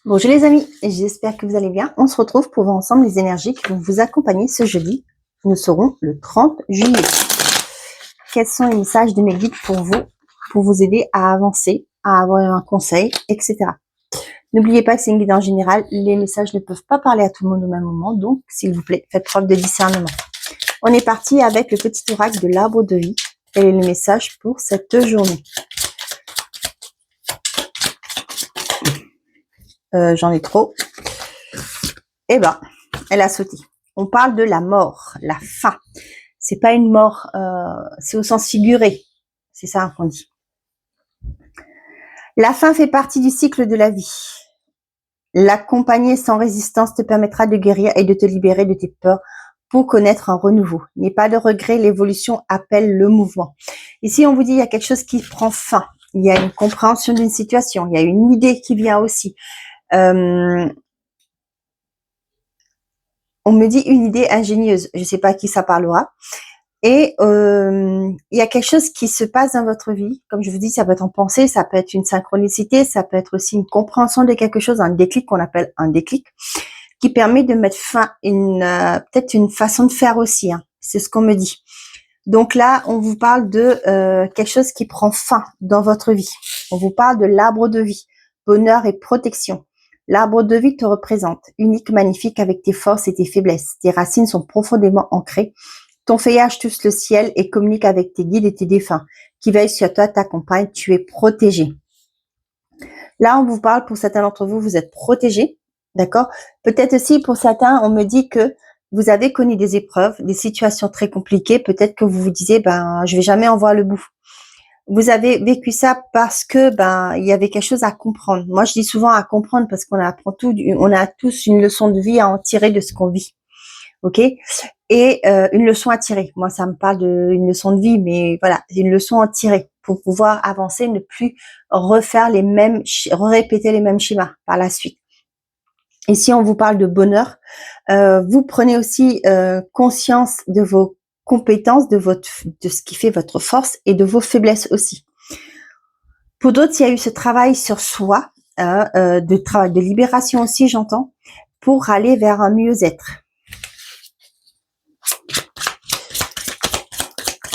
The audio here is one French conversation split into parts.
Bonjour les amis, j'espère que vous allez bien. On se retrouve pour voir ensemble les énergies qui vont vous accompagner ce jeudi. Nous serons le 30 juillet. Quels sont les messages de mes guides pour vous aider à avancer, à avoir un conseil, etc. N'oubliez pas que c'est une guide en général. Les messages ne peuvent pas parler à tout le monde au même moment, donc s'il vous plaît, faites preuve de discernement. On est parti avec le petit oracle de l'arbre de vie. Quel est le message pour cette journée? J'en ai trop. Eh ben, elle a sauté. On parle de la mort, la fin. C'est pas une mort, c'est au sens figuré. C'est ça qu'on dit. La fin fait partie du cycle de la vie. L'accompagner sans résistance te permettra de guérir et de te libérer de tes peurs pour connaître un renouveau. N'aie pas de regret, l'évolution appelle le mouvement. Ici, on vous dit il y a quelque chose qui prend fin. Il y a une compréhension d'une situation. Il y a une idée qui vient aussi. On me dit une idée ingénieuse. Je ne sais pas à qui ça parlera. Et il y a quelque chose qui se passe dans votre vie. Comme je vous dis, ça peut être en pensée, ça peut être une synchronicité, ça peut être aussi une compréhension de quelque chose, un déclic qu'on appelle un déclic, qui permet de mettre fin à peut-être une façon de faire aussi. Hein. C'est ce qu'on me dit. Donc là, on vous parle de quelque chose qui prend fin dans votre vie. On vous parle de l'arbre de vie, bonheur et protection. L'arbre de vie te représente, unique, magnifique avec tes forces et tes faiblesses. Tes racines sont profondément ancrées. Ton feuillage touche le ciel et communique avec tes guides et tes défunts qui veillent sur toi, t'accompagnent, tu es protégé. Là, on vous parle, pour certains d'entre vous, vous êtes protégés, d'accord? Peut-être aussi pour certains, on me dit que vous avez connu des épreuves, des situations très compliquées. Peut-être que vous vous disiez, je vais jamais en voir le bout. Vous avez vécu ça parce que il y avait quelque chose à comprendre. Moi, je dis souvent à comprendre parce qu'on apprend tout, on a tous une leçon de vie à en tirer de ce qu'on vit. Ok, et une leçon à tirer. Moi, ça me parle d'une leçon de vie, mais voilà, une leçon à tirer pour pouvoir avancer, ne plus refaire répéter les mêmes schémas par la suite. Ici, on vous parle de bonheur. Vous prenez aussi conscience de vos compétences, de ce qui fait votre force et de vos faiblesses aussi. Pour d'autres, il y a eu ce travail sur soi, de libération aussi, j'entends, pour aller vers un mieux-être.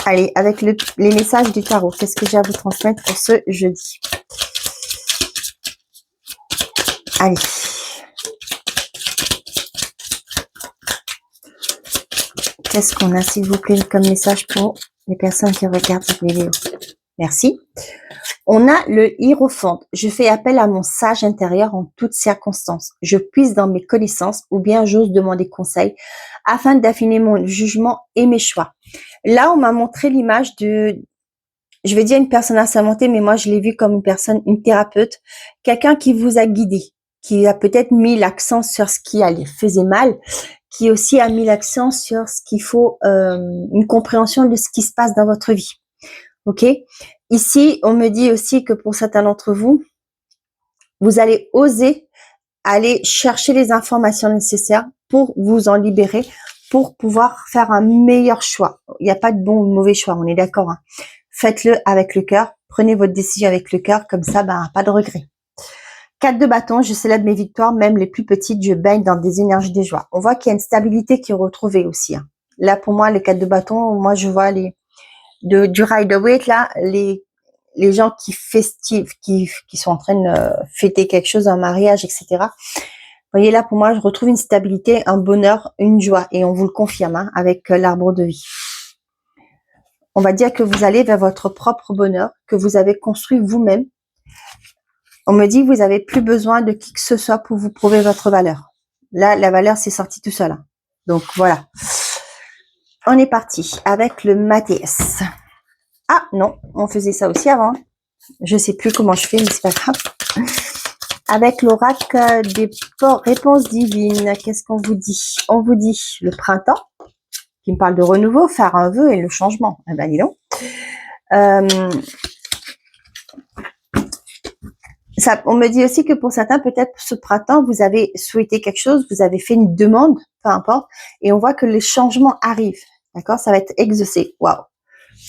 Allez, avec les messages du tarot, qu'est-ce que j'ai à vous transmettre pour ce jeudi? Allez. Qu'est-ce qu'on a, s'il vous plaît, comme message pour les personnes qui regardent cette vidéo? Merci. On a le Hiérophante. Je fais appel à mon sage intérieur en toutes circonstances. Je puise dans mes connaissances ou bien j'ose demander conseil afin d'affiner mon jugement et mes choix. Là, on m'a montré l'image de, je vais dire une personne assermentée, mais moi, je l'ai vue comme une thérapeute, quelqu'un qui vous a guidé, qui a peut-être mis l'accent sur ce qui faisait mal, qui aussi a mis l'accent sur ce qu'il faut, une compréhension de ce qui se passe dans votre vie. Ok? Ici, on me dit aussi que pour certains d'entre vous, vous allez oser aller chercher les informations nécessaires pour vous en libérer, pour pouvoir faire un meilleur choix. Il n'y a pas de bon ou de mauvais choix, on est d'accord. Hein. Faites-le avec le cœur, prenez votre décision avec le cœur, comme ça, pas de regret. 4 de bâton, je célèbre mes victoires, même les plus petites, je baigne dans des énergies de joie. On voit qu'il y a une stabilité qui est retrouvée aussi. Hein. Là, pour moi, les 4 de bâton, moi, je vois du Rider-Waite, là, les gens qui festivent, qui sont en train de fêter quelque chose, un mariage, etc. Vous voyez, là, pour moi, je retrouve une stabilité, un bonheur, une joie. Et on vous le confirme, hein, avec l'arbre de vie. On va dire que vous allez vers votre propre bonheur, que vous avez construit vous-même. On me dit que vous n'avez plus besoin de qui que ce soit pour vous prouver votre valeur. Là, la valeur, c'est sorti tout seul. Hein. Donc, voilà. On est parti avec le Mathias. Ah, non, on faisait ça aussi avant. Je sais plus comment je fais, mais c'est pas grave. Avec l'oracle des réponses divines, qu'est-ce qu'on vous dit? On vous dit le printemps, qui me parle de renouveau, faire un vœu et le changement. Eh ben, dis donc. On me dit aussi que pour certains, peut-être ce printemps, vous avez souhaité quelque chose, vous avez fait une demande, peu importe, et on voit que les changements arrivent. D'accord? Ça va être exaucé. Waouh!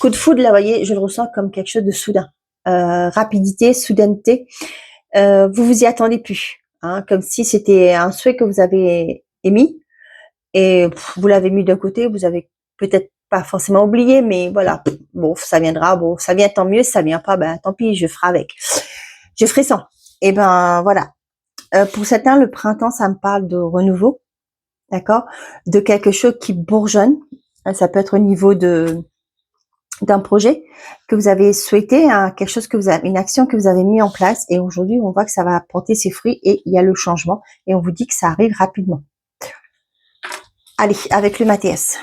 Coup de foudre, là, vous voyez, je le ressens comme quelque chose de soudain. Rapidité, soudaineté. Vous vous y attendez plus. hein, comme si c'était un souhait que vous avez émis et vous l'avez mis de côté, vous avez peut-être pas forcément oublié, mais voilà, bon, ça viendra, bon, ça vient tant mieux, si ça vient pas, ben tant pis, je ferai avec. Je ferai sans. Et ben voilà. Pour certains, le printemps, ça me parle de renouveau, d'accord, de quelque chose qui bourgeonne. Ça peut être au niveau d'un projet que vous avez souhaité, hein, quelque chose que vous avez, une action que vous avez mis en place, et aujourd'hui, on voit que ça va apporter ses fruits et il y a le changement, et on vous dit que ça arrive rapidement. Allez, avec le Mathias.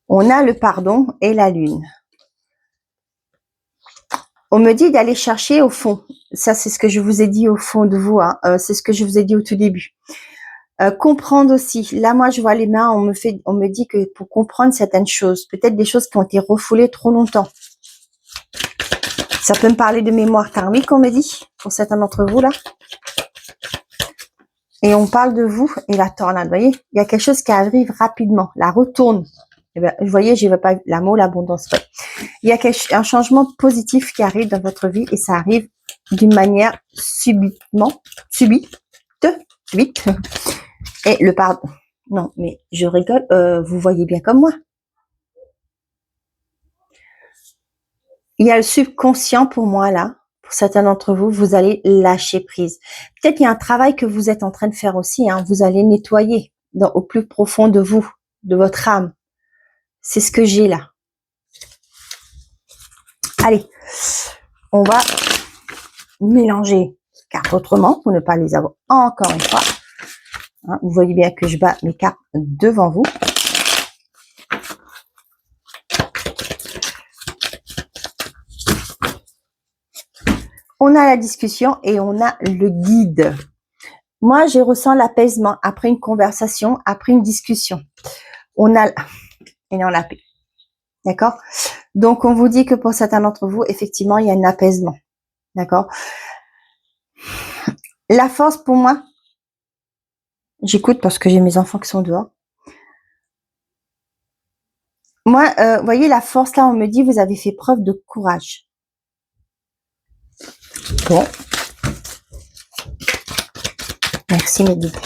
On a le pardon et la lune. On me dit d'aller chercher au fond. Ça, c'est ce que je vous ai dit au fond de vous. Hein. C'est ce que je vous ai dit au tout début. Comprendre aussi. Là, moi, je vois les mains. On me dit que pour comprendre certaines choses, peut-être des choses qui ont été refoulées trop longtemps. Ça peut me parler de mémoire karmique, on me dit, pour certains d'entre vous là. Et on parle de vous et la tornade. Vous voyez, il y a quelque chose qui arrive rapidement. La retourne. Eh bien, vous voyez, je ne veux pas l'amour, l'abondance. Ouais. Il y a un changement positif qui arrive dans votre vie et ça arrive d'une manière subite. Et le pardon. Non, mais je rigole. Vous voyez bien comme moi. Il y a le subconscient pour moi là. Pour certains d'entre vous, vous allez lâcher prise. Peut-être qu'il y a un travail que vous êtes en train de faire aussi. Hein. Vous allez nettoyer au plus profond de vous, de votre âme. C'est ce que j'ai là. Allez, on va mélanger cartes autrement pour ne pas les avoir encore une fois. Hein, vous voyez bien que je bats mes cartes devant vous. On a la discussion et on a le guide. Moi, je ressens l'apaisement après une conversation, après une discussion. On a la paix. D'accord? Donc, on vous dit que pour certains d'entre vous, effectivement, il y a un apaisement. D'accord? La force pour moi, j'écoute parce que j'ai mes enfants qui sont dehors. Moi, vous voyez, la force, là, on me dit, vous avez fait preuve de courage. Bon. Merci, mes guides.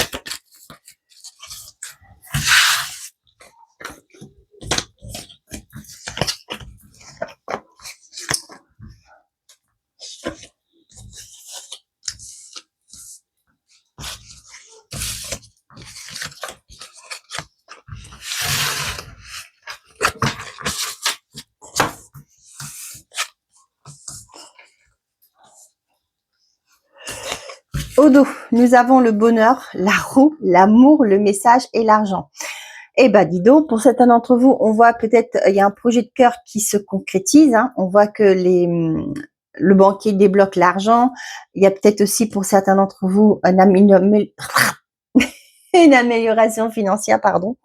Au dos, nous avons le bonheur, la roue, l'amour, le message et l'argent. Eh ben, dis donc, pour certains d'entre vous, on voit peut-être, il y a un projet de cœur qui se concrétise. Hein. On voit que le banquier débloque l'argent. Il y a peut-être aussi pour certains d'entre vous une amélioration financière, pardon.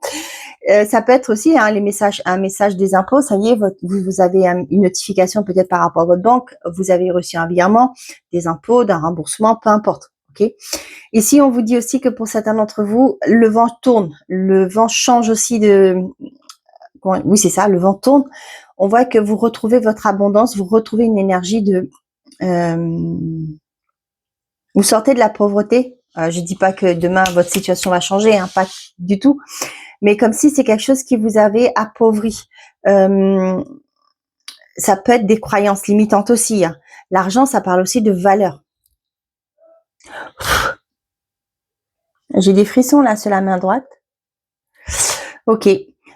Ça peut être aussi un message des impôts. Ça y est, vous avez une notification peut-être par rapport à votre banque. Vous avez reçu un virement, des impôts, d'un remboursement, peu importe. Okay. Ici, on vous dit aussi que pour certains d'entre vous, le vent tourne, le vent change aussi oui, c'est ça, le vent tourne. On voit que vous retrouvez votre abondance, vous retrouvez une énergie vous sortez de la pauvreté. Je dis pas que demain votre situation va changer, hein, pas du tout, mais comme si c'est quelque chose qui vous avait appauvri. Ça peut être des croyances limitantes aussi. Hein. L'argent, ça parle aussi de valeur. J'ai des frissons là sur la main droite. Ok.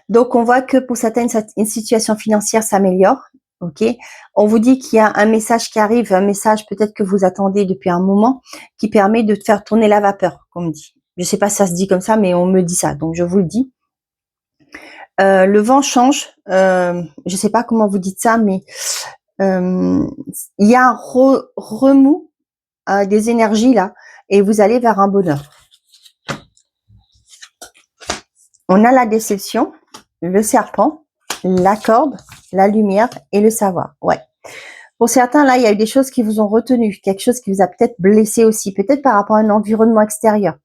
Donc, on voit que pour certaines, une situation financière s'améliore. Ok. On vous dit qu'il y a un message qui arrive, un message peut-être que vous attendez depuis un moment, qui permet de faire tourner la vapeur, comme on dit. Je sais pas si ça se dit comme ça, mais on me dit ça, donc je vous le dis. Le vent change. Je sais pas comment vous dites ça, mais il y a un remous des énergies là, et vous allez vers un bonheur. On a la déception, le serpent, la corde, la lumière et le savoir. Ouais. Pour certains, là, il y a eu des choses qui vous ont retenu, quelque chose qui vous a peut-être blessé aussi, peut-être par rapport à un environnement extérieur.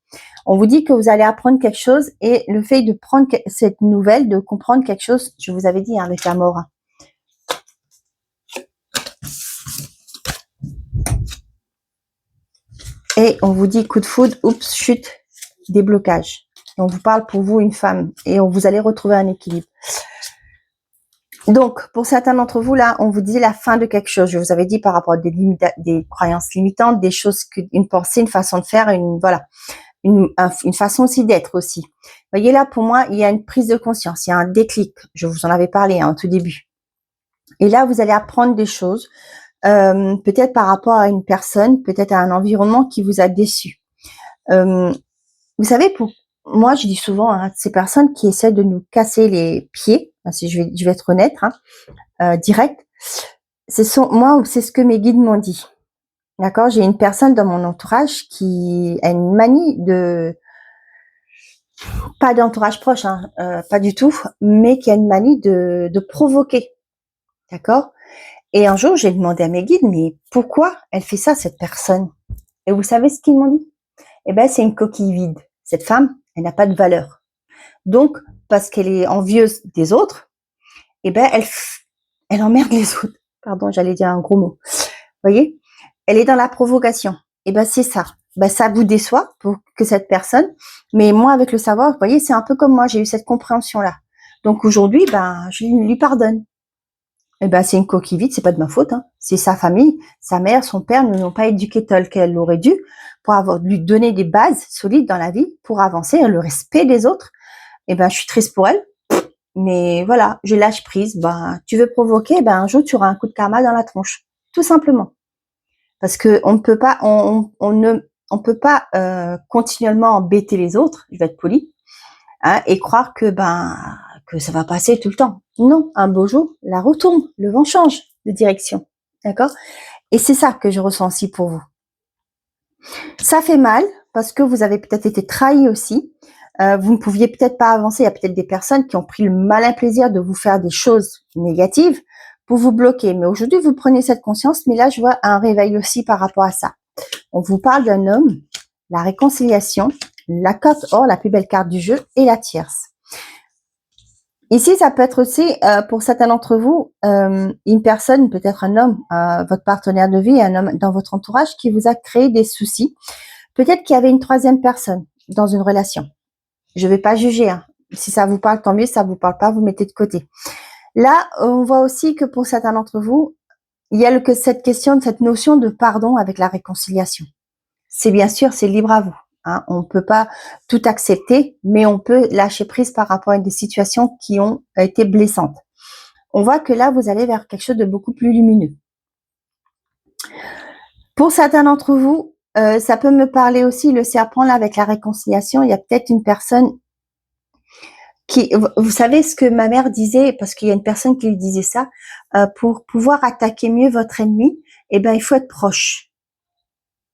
On vous dit que vous allez apprendre quelque chose et le fait de prendre cette nouvelle, de comprendre quelque chose, je vous avais dit, hein, avec la mort. Et on vous dit coup de foudre, oups, chute, déblocage. Et on vous parle pour vous, une femme, et vous allez retrouver un équilibre. Donc, pour certains d'entre vous, là, on vous dit la fin de quelque chose. Je vous avais dit par rapport à des croyances limitantes, des choses, une pensée, une façon de faire, une façon aussi d'être aussi. Vous voyez là, pour moi, il y a une prise de conscience, il y a un déclic. Je vous en avais parlé au tout début. Et là, vous allez apprendre des choses, peut-être par rapport à une personne, peut-être à un environnement qui vous a déçu. Vous savez, pour moi, je dis souvent, hein, ces personnes qui essaient de nous casser les pieds, si je vais être honnête, direct, moi, c'est ce que mes guides m'ont dit. D'accord? J'ai une personne dans mon entourage qui a une manie pas d'entourage proche, pas du tout, mais qui a une manie de provoquer. D'accord? Et un jour, j'ai demandé à mes guides, mais pourquoi elle fait ça, cette personne? Et vous savez ce qu'ils m'ont dit? Eh ben, c'est une coquille vide. Cette femme, elle n'a pas de valeur. Donc, parce qu'elle est envieuse des autres, eh ben, elle emmerde les autres. Pardon, j'allais dire un gros mot. Vous voyez? Elle est dans la provocation. Eh ben, c'est ça. Ben, ça vous déçoit pour que cette personne. Mais moi, avec le savoir, vous voyez, c'est un peu comme moi, j'ai eu cette compréhension-là. Donc aujourd'hui, ben, je lui pardonne. Eh ben, c'est une coquille vide, c'est pas de ma faute, C'est sa famille, sa mère, son père ne l'ont pas éduquée telle qu'elle l'aurait dû pour lui donner des bases solides dans la vie pour avancer, le respect des autres. Eh ben, je suis triste pour elle. Mais voilà, je lâche prise. Ben, tu veux provoquer, ben, un jour, tu auras un coup de karma dans la tronche. Tout simplement. Parce que on ne peut pas, on peut pas, continuellement embêter les autres, je vais être polie, et croire que ça va passer tout le temps. Non, un beau jour, la roue tourne, le vent change de direction. D'accord? Et c'est ça que je ressens aussi pour vous. Ça fait mal parce que vous avez peut-être été trahi aussi. Vous ne pouviez peut-être pas avancer. Il y a peut-être des personnes qui ont pris le malin plaisir de vous faire des choses négatives pour vous bloquer. Mais aujourd'hui, vous prenez cette conscience. Mais là, je vois un réveil aussi par rapport à ça. On vous parle d'un homme, la réconciliation, la carte or, la plus belle carte du jeu, et la tierce. Ici, ça peut être aussi, pour certains d'entre vous, une personne, peut-être un homme, votre partenaire de vie, un homme dans votre entourage qui vous a créé des soucis. Peut-être qu'il y avait une troisième personne dans une relation. Je ne vais pas juger. Si ça vous parle, tant mieux. Si ça vous parle pas, vous mettez de côté. Là, on voit aussi que pour certains d'entre vous, il y a cette question, cette notion de pardon avec la réconciliation. C'est bien sûr, c'est libre à vous. On ne peut pas tout accepter, mais on peut lâcher prise par rapport à des situations qui ont été blessantes. On voit que là, vous allez vers quelque chose de beaucoup plus lumineux. Pour certains d'entre vous, ça peut me parler aussi, le serpent, là, avec la réconciliation. Il y a peut-être une personne qui, vous savez ce que ma mère disait, parce qu'il y a une personne qui lui disait ça, pour pouvoir attaquer mieux votre ennemi, eh ben, il faut être proche.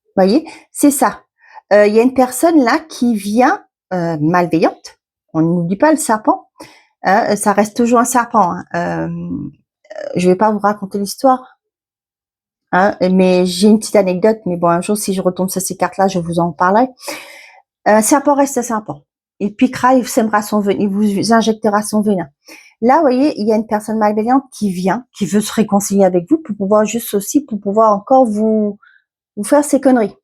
Vous voyez, c'est ça. Il y a une personne là qui vient malveillante. On n'oublie pas le serpent. Ça reste toujours un serpent. Je vais pas vous raconter l'histoire. Mais j'ai une petite anecdote. Mais bon, un jour, si je retombe sur ces cartes-là, je vous en parlerai. Un serpent reste un serpent. Il piquera, il sèmera son venin, il vous injectera son venin. Là, vous voyez, il y a une personne malveillante qui vient, qui veut se réconcilier avec vous pour pouvoir pour pouvoir encore vous faire ces conneries.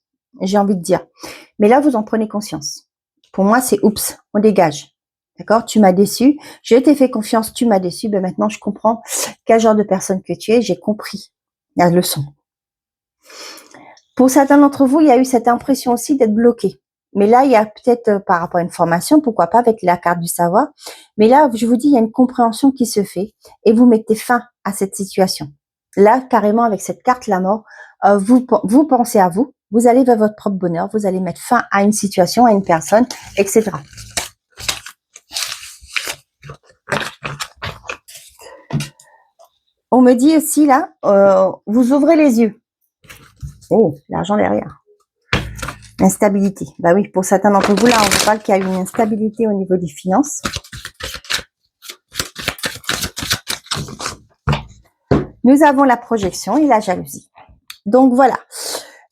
J'ai envie de dire. Mais là, vous en prenez conscience. Pour moi, c'est oups, on dégage. D'accord? Tu m'as déçu. Je t'ai fait confiance, tu m'as déçu. Ben maintenant, je comprends quel genre de personne que tu es. J'ai compris la leçon. Pour certains d'entre vous, il y a eu cette impression aussi d'être bloqué. Mais là, il y a peut-être par rapport à une formation, pourquoi pas avec la carte du savoir. Mais là, je vous dis, il y a une compréhension qui se fait et vous mettez fin à cette situation. Là, carrément, avec cette carte, la mort, vous pensez à vous, vous allez vers votre propre bonheur, vous allez mettre fin à une situation, à une personne, etc. On me dit aussi là, vous ouvrez les yeux. Oh, l'argent derrière. Instabilité. Bah oui, pour certains d'entre vous, là, on vous parle qu'il y a une instabilité au niveau des finances. Nous avons la projection et la jalousie. Donc voilà.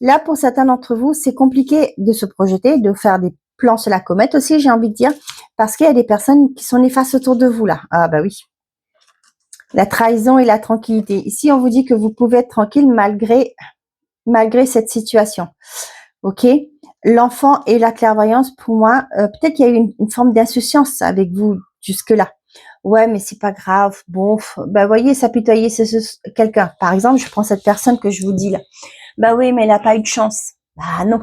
Là, pour certains d'entre vous, c'est compliqué de se projeter, de faire des plans sur la comète aussi, j'ai envie de dire, parce qu'il y a des personnes qui sont néfastes autour de vous là. Ah bah oui. La trahison et la tranquillité. Ici, on vous dit que vous pouvez être tranquille malgré cette situation. ok? L'enfant et la clairvoyance, pour moi, peut-être qu'il y a eu une forme d'insouciance avec vous jusque-là. Ouais, mais c'est pas grave. Bon, bah voyez, s'apitoyer quelqu'un. Par exemple, je prends cette personne que je vous dis là. Bah oui, mais elle n'a pas eu de chance. Bah non,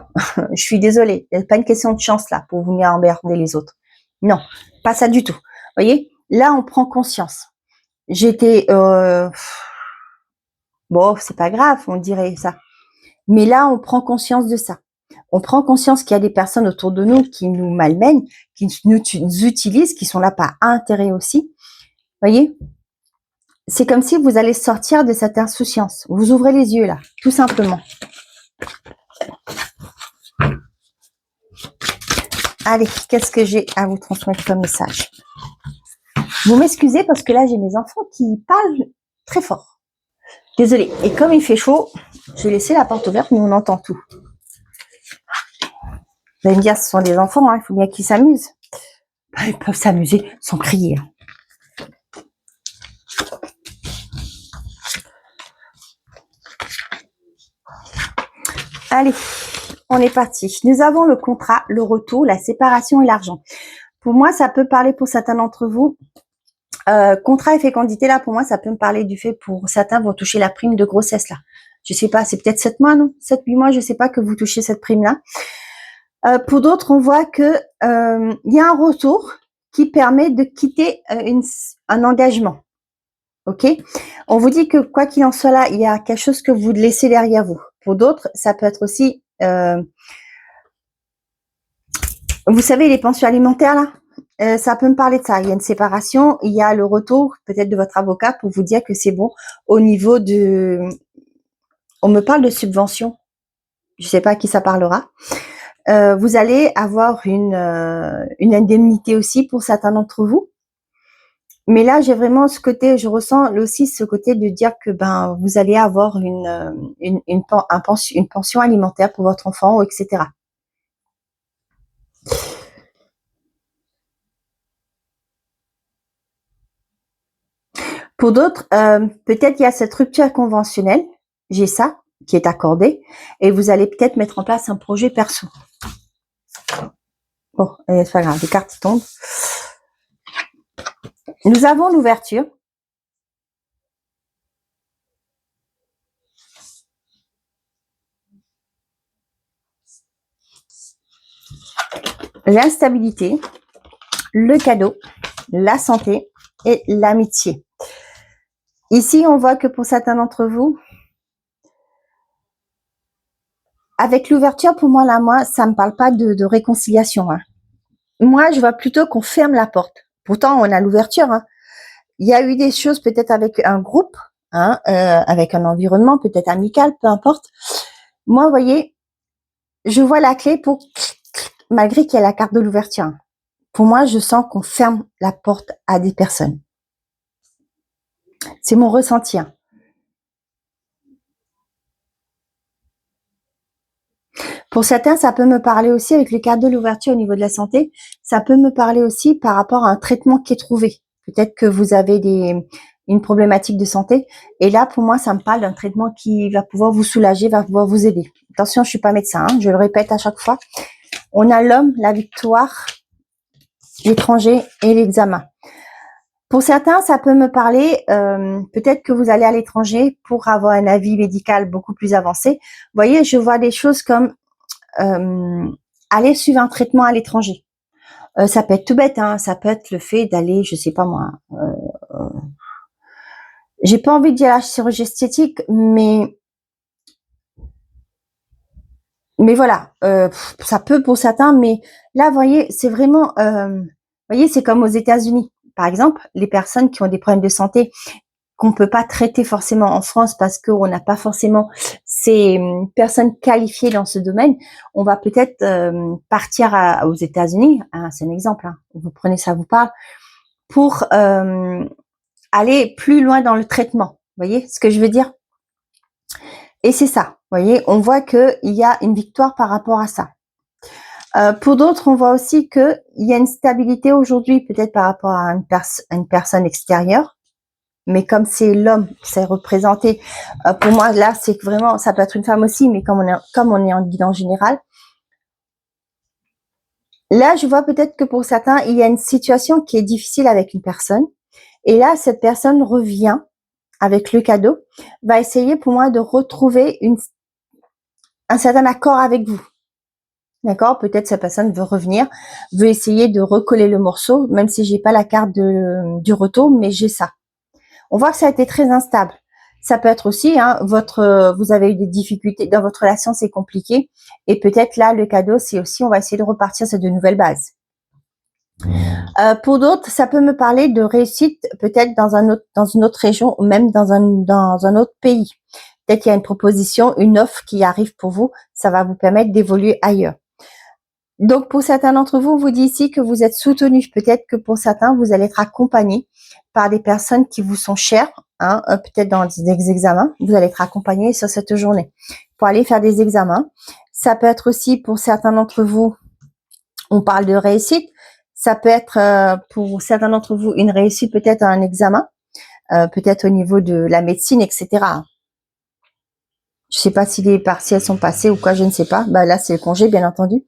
je suis désolée. Il n'y a pas une question de chance là pour venir emmerder les autres. Non, pas ça du tout. Voyez, là on prend conscience. J'étais bon, c'est pas grave, on dirait ça. Mais là, on prend conscience de ça. On prend conscience qu'il y a des personnes autour de nous qui nous malmènent, qui nous utilisent, qui sont là par intérêt aussi. Voyez, c'est comme si vous allez sortir de cette insouciance. Vous ouvrez les yeux là, tout simplement. Allez, qu'est-ce que j'ai à vous transmettre comme message? Vous m'excusez parce que là, j'ai mes enfants qui parlent très fort. Désolée. Et comme il fait chaud, j'ai laissé la porte ouverte, mais on entend tout. Vous allez me dire, ce sont des enfants, hein, il faut bien qu'ils s'amusent. Ben, ils peuvent s'amuser sans crier. Allez, on est parti. Nous avons le contrat, le retour, la séparation et l'argent. Pour moi, ça peut parler pour certains d'entre vous. Contrat et fécondité, là, pour moi, ça peut me parler du fait pour certains vont toucher la prime de grossesse, là. Je sais pas, c'est peut-être 7 mois, non? 7-8 mois, je sais pas que vous touchez cette prime-là. Pour d'autres, on voit que y a un retour qui permet de quitter un engagement. Ok? On vous dit que quoi qu'il en soit là, il y a quelque chose que vous laissez derrière vous. Pour d'autres, ça peut être aussi, vous savez, les pensions alimentaires là, ça peut me parler de ça. Il y a une séparation, il y a le retour peut-être de votre avocat pour vous dire que c'est bon au niveau de. On me parle de subvention. Je sais pas à qui ça parlera. Vous allez avoir une indemnité aussi pour certains d'entre vous. Mais là, j'ai vraiment ce côté, je ressens aussi ce côté de dire que ben vous allez avoir une pension alimentaire pour votre enfant, etc. Pour d'autres, peut-être il y a cette rupture conventionnelle, j'ai ça qui est accordé, et vous allez peut-être mettre en place un projet perso. Bon, c'est pas grave, les cartes tombent. Nous avons l'ouverture. L'instabilité, le cadeau, la santé et l'amitié. Ici, on voit que pour certains d'entre vous, avec l'ouverture, pour moi, là, moi, ça me parle pas de réconciliation. Hein. Moi, je vois plutôt qu'on ferme la porte. Pourtant, on a l'ouverture. Hein. Il y a eu des choses peut-être avec un groupe, hein, avec un environnement peut-être amical, peu importe. Moi, vous voyez, je vois la clé pour, malgré qu'il y a la carte de l'ouverture. Hein. Pour moi, je sens qu'on ferme la porte à des personnes. C'est mon ressenti. Hein. Pour certains, ça peut me parler aussi, avec les cartes de l'ouverture au niveau de la santé, ça peut me parler aussi par rapport à un traitement qui est trouvé. Peut-être que vous avez une problématique de santé. Et là, pour moi, ça me parle d'un traitement qui va pouvoir vous soulager, va pouvoir vous aider. Attention, je suis pas médecin, hein, je le répète à chaque fois. On a l'homme, la victoire, l'étranger et l'examen. Pour certains, ça peut me parler, peut-être que vous allez à l'étranger pour avoir un avis médical beaucoup plus avancé. Vous voyez, je vois des choses comme aller suivre un traitement à l'étranger. Ça peut être tout bête, hein, ça peut être le fait d'aller, je sais pas moi, j'ai pas envie de dire la chirurgie esthétique, mais voilà, ça peut pour certains, mais là, vous voyez, c'est vraiment, vous voyez, c'est comme aux États-Unis. Par exemple, les personnes qui ont des problèmes de santé qu'on peut pas traiter forcément en France parce qu'on n'a pas forcément ces personnes qualifiées dans ce domaine, on va peut-être partir aux États-Unis, hein, c'est un exemple, hein, vous prenez ça vous parle, pour aller plus loin dans le traitement. Vous voyez ce que je veux dire? Et c'est ça, vous voyez, on voit qu'il y a une victoire par rapport à ça. Pour d'autres, on voit aussi qu'il y a une stabilité aujourd'hui, peut-être par rapport à une personne extérieure, mais comme c'est l'homme, c'est représenté. Pour moi, là, c'est vraiment, ça peut être une femme aussi, mais comme on est en guidance générale, Là, je vois peut-être que pour certains, il y a une situation qui est difficile avec une personne. Et là, cette personne revient avec le cadeau, va essayer pour moi de retrouver un certain accord avec vous. D'accord? Peut-être cette personne veut revenir, veut essayer de recoller le morceau, même si j'ai pas la carte du retour, mais j'ai ça. On voit que ça a été très instable. Ça peut être aussi, hein, vous avez eu des difficultés dans votre relation, c'est compliqué. Et peut-être là, le cadeau, c'est aussi, on va essayer de repartir sur de nouvelles bases. Pour d'autres, ça peut me parler de réussite, peut-être dans une autre région ou même dans un autre pays. Peut-être qu'il y a une proposition, une offre qui arrive pour vous. Ça va vous permettre d'évoluer ailleurs. Donc, pour certains d'entre vous, on vous dit ici que vous êtes soutenus. Peut-être que pour certains, vous allez être accompagnés par des personnes qui vous sont chères, hein, peut-être dans des examens. Vous allez être accompagnés sur cette journée pour aller faire des examens. Ça peut être aussi pour certains d'entre vous, on parle de réussite. Ça peut être pour certains d'entre vous une réussite peut-être à un examen, peut-être au niveau de la médecine, etc. Je ne sais pas si les partiels sont passés ou quoi, je ne sais pas. Bah là, c'est le congé, bien entendu.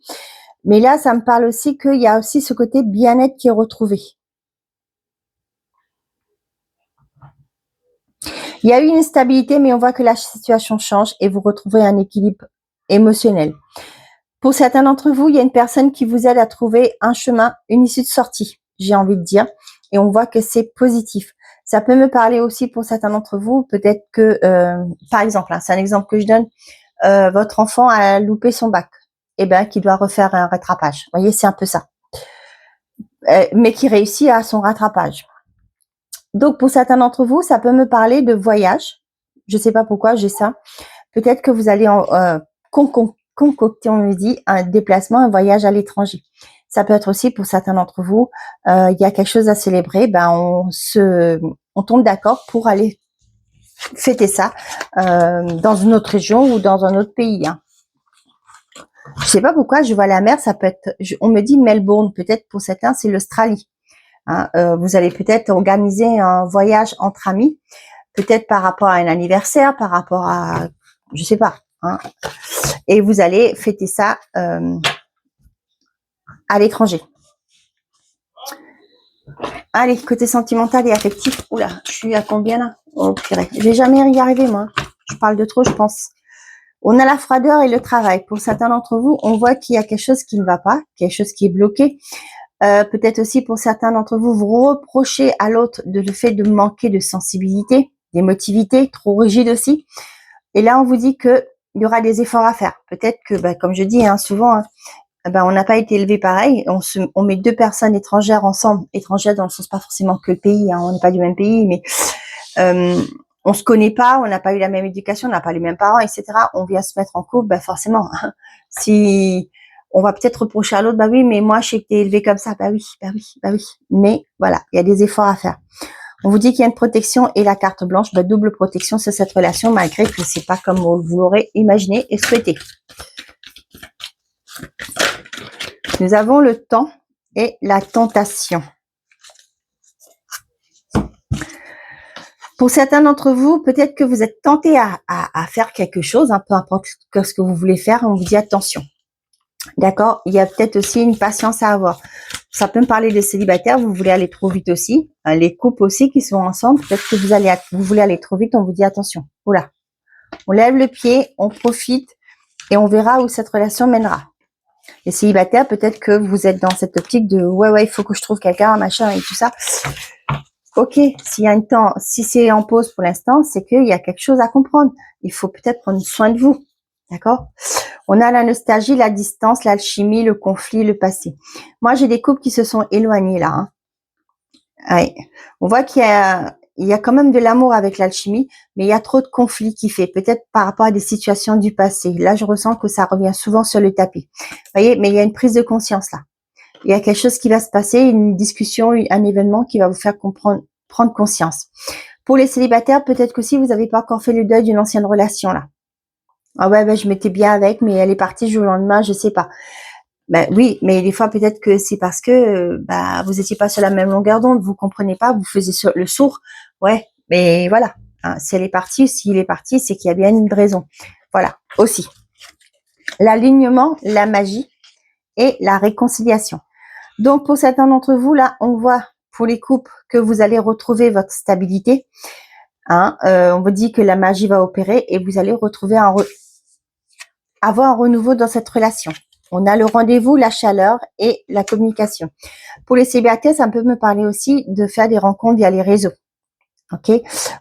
Mais là, ça me parle aussi qu'il y a aussi ce côté bien-être qui est retrouvé. Il y a eu une instabilité, mais on voit que la situation change et vous retrouvez un équilibre émotionnel. Pour certains d'entre vous, il y a une personne qui vous aide à trouver un chemin, une issue de sortie, j'ai envie de dire. Et on voit que c'est positif. Ça peut me parler aussi pour certains d'entre vous, peut-être que, par exemple, hein, c'est un exemple que je donne, votre enfant a loupé son bac, et ben, qui doit refaire un rattrapage. Vous voyez, c'est un peu ça. Mais qui réussit à son rattrapage. Donc, pour certains d'entre vous, ça peut me parler de voyage. Je ne sais pas pourquoi j'ai ça. Peut-être que vous allez concocter, on me dit, un déplacement, un voyage à l'étranger. Ça peut être aussi pour certains d'entre vous, il y a quelque chose à célébrer, ben on tombe d'accord pour aller fêter ça dans une autre région ou dans un autre pays. Hein. Je sais pas pourquoi je vois la mer, ça peut être, on me dit Melbourne, peut-être pour certains c'est l'Australie. Hein. Vous allez peut-être organiser un voyage entre amis, peut-être par rapport à un anniversaire, par rapport à, je sais pas. Hein. Et vous allez fêter ça à l'étranger. Allez, côté sentimental et affectif. Oula, je suis à combien là? Oh purée, je vais jamais y arriver moi. Je parle de trop, je pense. On a la froideur et le travail. Pour certains d'entre vous, on voit qu'il y a quelque chose qui ne va pas, quelque chose qui est bloqué. Peut-être aussi pour certains d'entre vous, vous reprochez à l'autre le fait de manquer de sensibilité, d'émotivité, trop rigide aussi. Et là, on vous dit que il y aura des efforts à faire. Peut-être que, bah, comme je dis hein, souvent, hein, ben, on n'a pas été élevé pareil. On met deux personnes étrangères ensemble, étrangères dans le sens pas forcément que le pays, hein, on n'est pas du même pays, mais on se connaît pas, on n'a pas eu la même éducation, on n'a pas les mêmes parents, etc. On vient se mettre en couple, ben forcément. Si on va peut-être reprocher à l'autre, bah oui, mais moi je sais que t'es élevé comme ça, bah oui, bah oui, bah oui. Mais voilà, il y a des efforts à faire. On vous dit qu'il y a une protection et la carte blanche, bah, double protection sur cette relation, malgré que c'est pas comme vous l'aurez imaginé et souhaité. Nous avons le temps et la tentation. Pour certains d'entre vous, peut-être que vous êtes tenté à faire quelque chose, hein, peu importe ce que vous voulez faire, on vous dit attention. D'accord? Il y a peut-être aussi une patience à avoir. Ça peut me parler des célibataires, vous voulez aller trop vite aussi. Les couples aussi qui sont ensemble, peut-être que vous voulez aller trop vite, on vous dit attention. Oula. On lève le pied, on profite et on verra où cette relation mènera. Les célibataires, peut-être que vous êtes dans cette optique de ouais, il faut que je trouve quelqu'un, machin et tout ça. Ok, s'il y a un temps, si c'est en pause pour l'instant, c'est qu'il y a quelque chose à comprendre. Il faut peut-être prendre soin de vous. D'accord? On a la nostalgie, la distance, l'alchimie, le conflit, le passé. Moi, j'ai des couples qui se sont éloignés là. Hein. Ouais. On voit qu'il y a quand même de l'amour avec l'alchimie, mais il y a trop de conflits qui fait, peut-être par rapport à des situations du passé. Là, je ressens que ça revient souvent sur le tapis. Vous voyez, mais il y a une prise de conscience là. Il y a quelque chose qui va se passer, une discussion, un événement qui va vous faire prendre conscience. Pour les célibataires, peut-être qu'aussi vous n'avez pas encore fait le deuil d'une ancienne relation là. Ah ouais, ben, je m'étais bien avec, mais elle est partie du jour au lendemain, je sais pas. Ben oui, mais des fois peut-être que c'est parce que bah vous étiez pas sur la même longueur d'onde, vous comprenez pas, vous faisiez le sourd. Ouais, mais voilà. Hein, si elle est partie ou s'il est parti, c'est qu'il y a bien une raison. Voilà, aussi. L'alignement, la magie et la réconciliation. Donc, pour certains d'entre vous, là, on voit pour les couples que vous allez retrouver votre stabilité. Hein, on vous dit que la magie va opérer et vous allez retrouver avoir un renouveau dans cette relation. On a le rendez-vous, la chaleur et la communication. Pour les célibataires, ça peut me parler aussi de faire des rencontres via les réseaux. Ok,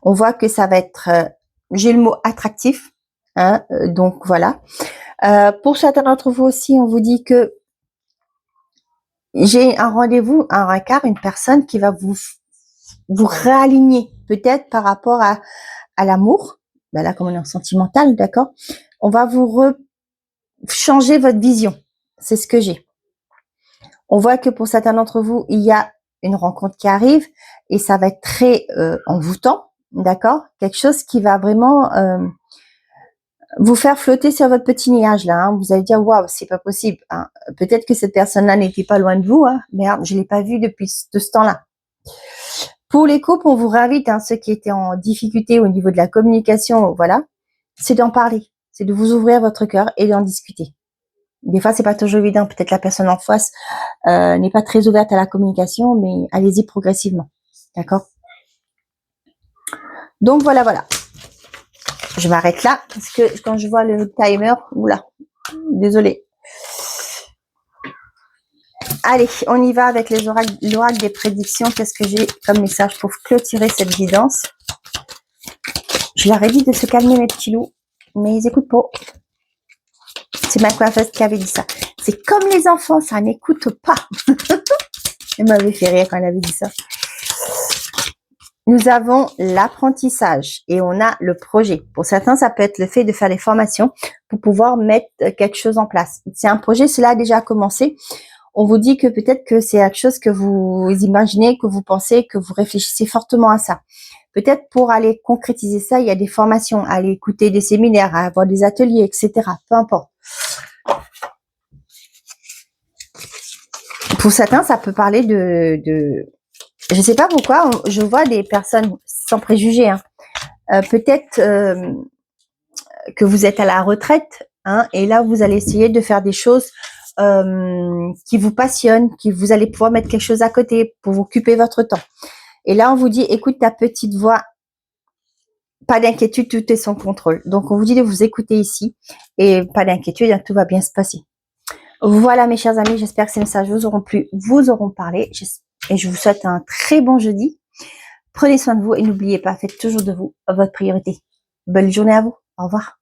on voit que ça va être, j'ai le mot attractif. Hein, donc voilà. Pour certains d'entre vous aussi, on vous dit que j'ai un rendez-vous, un regard, une personne qui va vous réaligner peut-être par rapport à l'amour. Ben là, comme on est en sentimental, d'accord, on va vous changer votre vision. C'est ce que j'ai. On voit que pour certains d'entre vous, il y a une rencontre qui arrive et ça va être très envoûtant, d'accord, quelque chose qui va vraiment vous faire flotter sur votre petit nuage là. Hein. Vous allez dire waouh, c'est pas possible. Hein. Peut-être que cette personne-là n'était pas loin de vous. Hein. Merde, je l'ai pas vue depuis ce temps-là. Pour les couples, on vous réinvite, hein, ceux qui étaient en difficulté au niveau de la communication, voilà, c'est d'en parler, c'est de vous ouvrir votre cœur et d'en discuter. Des fois, c'est pas toujours évident. Peut-être la personne en face n'est pas très ouverte à la communication, mais allez-y progressivement, d'accord? Donc voilà. Je m'arrête là parce que quand je vois le timer, oula, désolé. Allez, on y va avec les l'oracle des prédictions. Qu'est-ce que j'ai comme message pour clôturer cette guidance? Je leur ai dit de se calmer mes petits loups, mais ils écoutent pas. C'est ma coiffeuse qui avait dit ça. C'est comme les enfants, ça n'écoute pas. Elle m'avait fait rire quand elle avait dit ça. Nous avons l'apprentissage et on a le projet. Pour certains, ça peut être le fait de faire des formations pour pouvoir mettre quelque chose en place. C'est un projet, cela a déjà commencé. On vous dit que peut-être que c'est quelque chose que vous imaginez, que vous pensez, que vous réfléchissez fortement à ça. Peut-être pour aller concrétiser ça, il y a des formations, aller écouter des séminaires, avoir des ateliers, etc. Peu importe. Pour certains, ça peut parler de je sais pas pourquoi, je vois des personnes sans préjugés. Hein. Peut-être que vous êtes à la retraite, hein, et là vous allez essayer de faire des choses qui vous passionnent, qui vous allez pouvoir mettre quelque chose à côté pour vous occuper votre temps. Et là on vous dit, écoute ta petite voix, pas d'inquiétude, tout est sans contrôle. Donc on vous dit de vous écouter ici et pas d'inquiétude, tout va bien se passer. Voilà mes chers amis, j'espère que ces messages vous auront plu, vous auront parlé. Et je vous souhaite un très bon jeudi. Prenez soin de vous et n'oubliez pas, faites toujours de vous votre priorité. Bonne journée à vous. Au revoir.